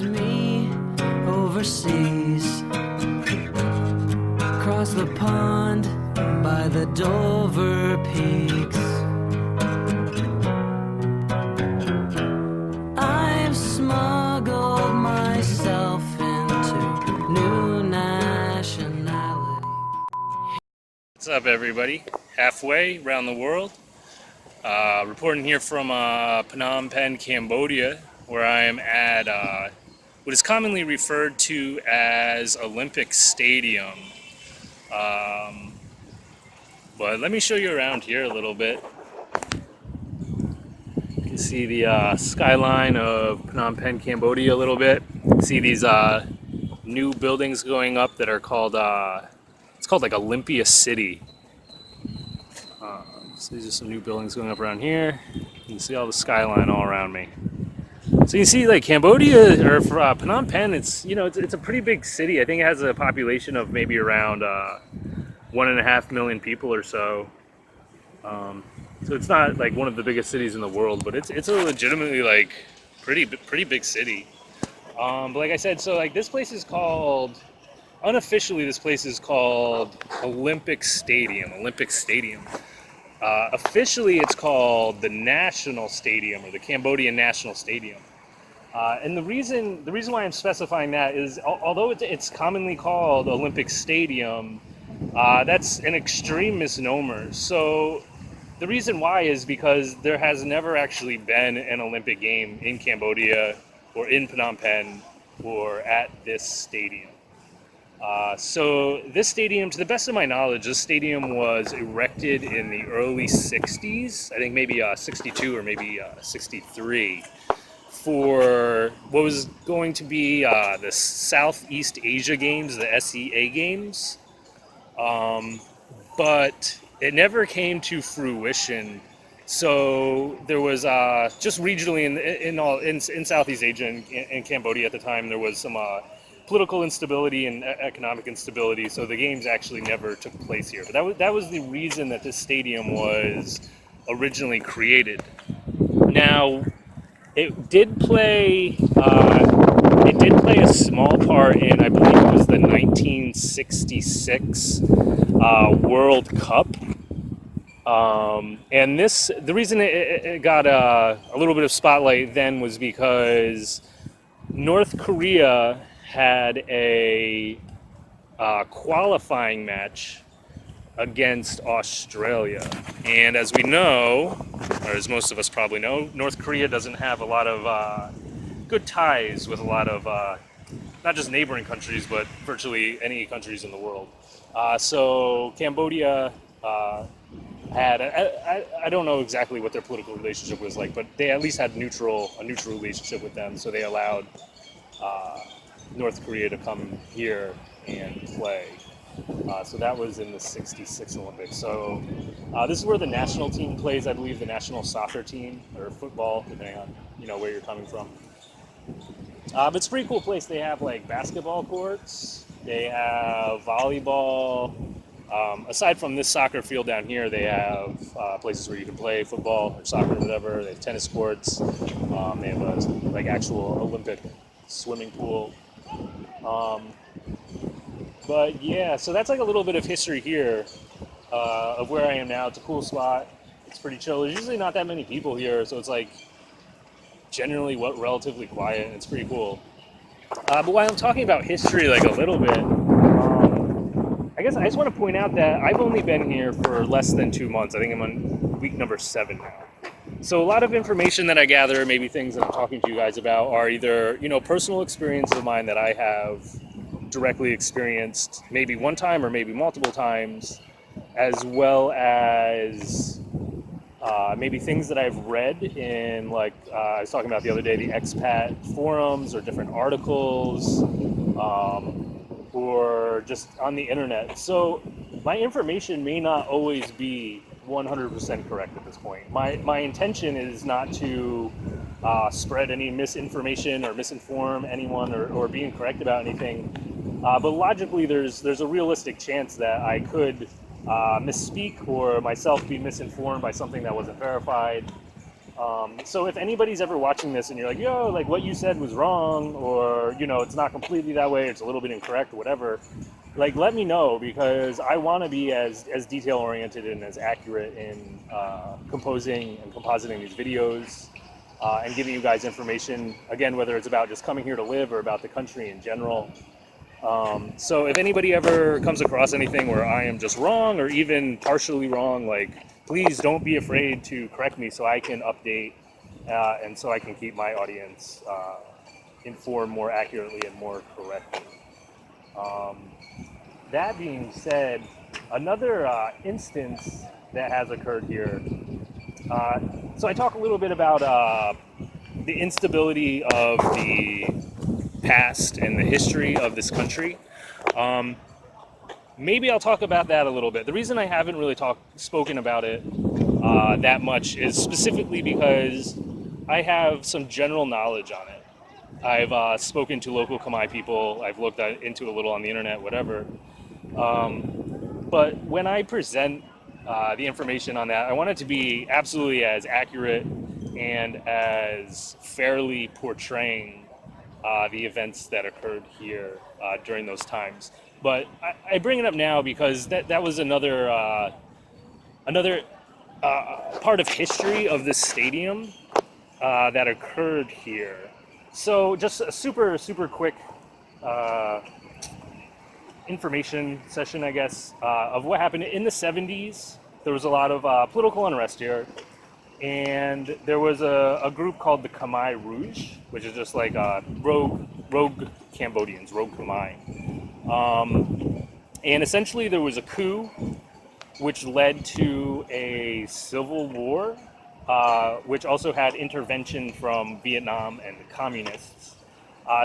follows me overseas, across the pond by the Dover Peaks. I've smuggled myself into new nationality. What's up, everybody? Halfway around the world. Reporting here from Phnom Penh, Cambodia, where I am at what is commonly referred to as Olympic Stadium. But let me show you around here a little bit. You can see the skyline of Phnom Penh, Cambodia a little bit. You can see these new buildings going up that are called, it's called like Olympia City. So these are some new buildings going up around here. You can see all the skyline all around me. So you can see like Cambodia, or Phnom Penh, it's a pretty big city. I think it has a population of maybe around 1.5 million people or so. So it's not like one of the biggest cities in the world, but it's a legitimately like pretty big city. But like I said, so like this place is called, unofficially this place is called Olympic Stadium. Officially, it's called the National Stadium, or the Cambodian National Stadium. And the reason why I'm specifying that is, although it's commonly called Olympic Stadium, that's an extreme misnomer. So the reason why is because there has never actually been an Olympic game in Cambodia or in Phnom Penh or at this stadium. So this stadium, to the best of my knowledge, this stadium was erected in the early 60s, I think maybe 62 or maybe 63, for what was going to be the Southeast Asia Games, the SEA Games. But it never came to fruition. So there was just regionally in Southeast Asia and in Cambodia at the time, there was some political instability and economic instability, so the games actually never took place here. But that was the reason that this stadium was originally created. Now, it did play a small part in, I believe it was the 1966 World Cup. And the reason it got a little bit of spotlight then was because North Korea had a qualifying match against Australia. And as we know, or as most of us probably know, North Korea doesn't have a lot of good ties with a lot of not just neighboring countries, but virtually any countries in the world. So Cambodia had, I don't know exactly what their political relationship was like, but they at least had a neutral relationship with them, so they allowed North Korea to come here and play. So that was in the 66 Olympics. So this is where the national team plays, I believe, the national soccer team, or football, depending on where you're coming from. But it's a pretty cool place. They have like basketball courts, they have volleyball. Aside from this soccer field down here, they have places where you can play football or soccer or whatever. They have tennis courts. They have a like actual Olympic swimming pool. But yeah, so that's like a little bit of history here of where I am now. It's a cool spot. It's pretty chill. There's usually not that many people here, so it's like generally relatively quiet, and it's pretty cool. But while I'm talking about history like a little bit, I guess I just want to point out that I've only been here for less than 2 months. I think I'm on week number 7 now. So a lot of information that I gather, maybe things that I'm talking to you guys about, are either personal experiences of mine that I have directly experienced maybe one time or maybe multiple times, as well as maybe things that I've read in, like I was talking about the other day, the Expat forums or different articles, or just on the internet. So my information may not always be 100% correct at this point. My intention is not to spread any misinformation or misinform anyone or be incorrect about anything. But logically, there's a realistic chance that I could misspeak or myself be misinformed by something that wasn't verified. So if anybody's ever watching this and you're like, yo, like what you said was wrong, or it's not completely that way, it's a little bit incorrect, or whatever, like let me know, because I want to be as detail oriented and as accurate in composing and compositing these videos, and giving you guys information, again, whether it's about just coming here to live or about the country in general. So if anybody ever comes across anything where I am just wrong or even partially wrong, like please don't be afraid to correct me so I can update, and so I can keep my audience informed more accurately and more correctly. That being said, another instance that has occurred here. So I talk a little bit about the instability of the past and the history of this country. Maybe I'll talk about that a little bit. The reason I haven't really spoken about it that much is specifically because I have some general knowledge on it. I've spoken to local Khmer people. I've looked into it a little on the internet, whatever. But when I present the information on that, I want it to be absolutely as accurate and as fairly portraying the events that occurred here during those times. But I bring it up now because that was another part of history of this stadium that occurred here. So just a super quick information session, I guess, of what happened in the 70s. There was a lot of political unrest here, and there was a group called the Khmer Rouge, which is just like rogue Cambodians, rogue Khmer. And essentially there was a coup which led to a civil war, which also had intervention from Vietnam and the communists.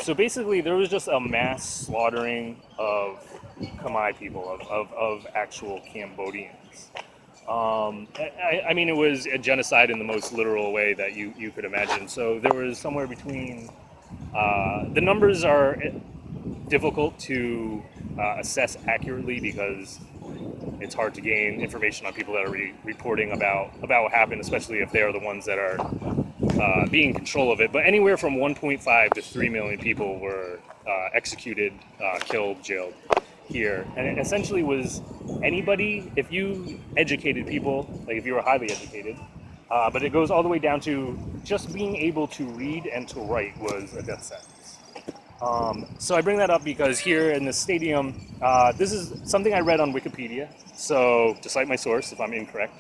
So basically there was just a mass slaughtering of Khmer people, of actual Cambodians. I mean, it was a genocide in the most literal way that you could imagine. So there was somewhere between, the numbers are difficult to assess accurately because it's hard to gain information on people that are reporting about what happened, especially if they are the ones that are being in control of it. But anywhere from 1.5 to 3 million people were executed, killed, jailed here. And it essentially was anybody, if you educated people, like if you were highly educated, but it goes all the way down to just being able to read and to write was a death sentence. So I bring that up because here in the stadium, this is something I read on Wikipedia, so to cite my source if I'm incorrect.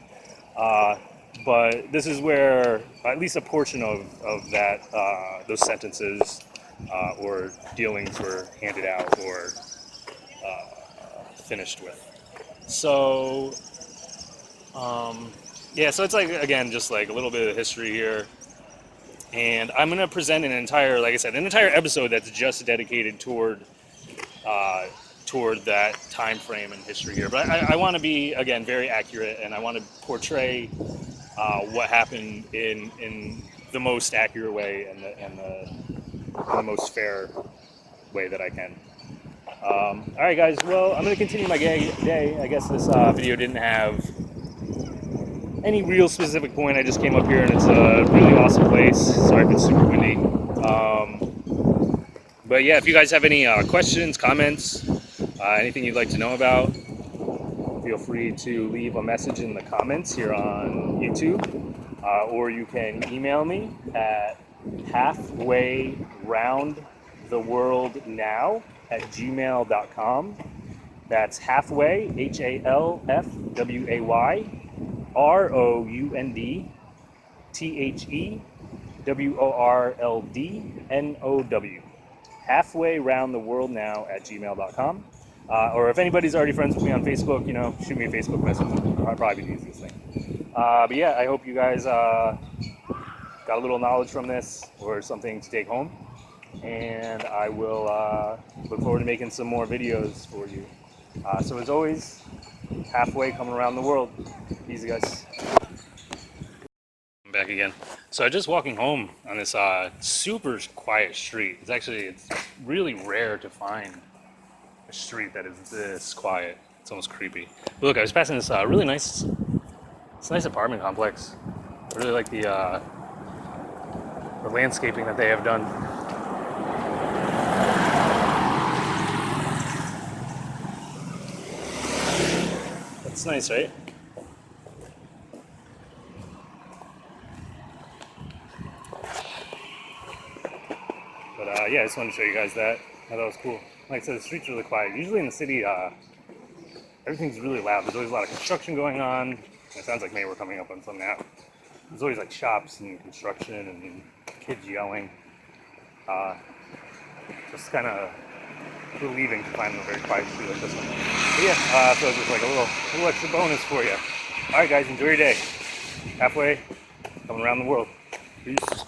But this is where at least a portion of that, those sentences or dealings were handed out or finished with. So, yeah, so it's like, again, just like a little bit of history here. And I'm going to present an entire, like I said, an entire episode that's just dedicated toward that time frame and history here. But I want to be, again, very accurate, and I want to portray what happened in the most accurate way and the most fair way that I can. All right, guys. Well, I'm going to continue my day. I guess this video didn't have any real specific point. I just came up here and it's a really awesome place. Sorry if it's super windy. But yeah, if you guys have any questions, comments, anything you'd like to know about, feel free to leave a message in the comments here on YouTube, or you can email me at halfwayroundtheworldnow@gmail.com. That's halfway, HALFWAY, ROUNDTHEWORLDNOW. Halfway round the world now @gmail.com. Or if anybody's already friends with me on Facebook, shoot me a Facebook message. That'd probably be the easiest thing. But yeah, I hope you guys got a little knowledge from this or something to take home. And I will look forward to making some more videos for you. So as always, halfway coming around the world. Easy, guys. I'm back again. So I'm just walking home on this super quiet street. It's really rare to find a street that is this quiet. It's almost creepy. But look, I was passing this really nice, it's a nice apartment complex. I really like the the landscaping that they have done. That's nice, right? But yeah, I just wanted to show you guys that. I thought it was cool. Like I said, the streets are really quiet. Usually in the city, everything's really loud. There's always a lot of construction going on. It sounds like maybe we're coming up on some now. There's always like shops and construction and kids yelling. Just kind of relieving to find a very quiet street like this one. But yeah, so it's just like a little extra bonus for you. All right, guys, enjoy your day. Halfway, coming around the world. Peace.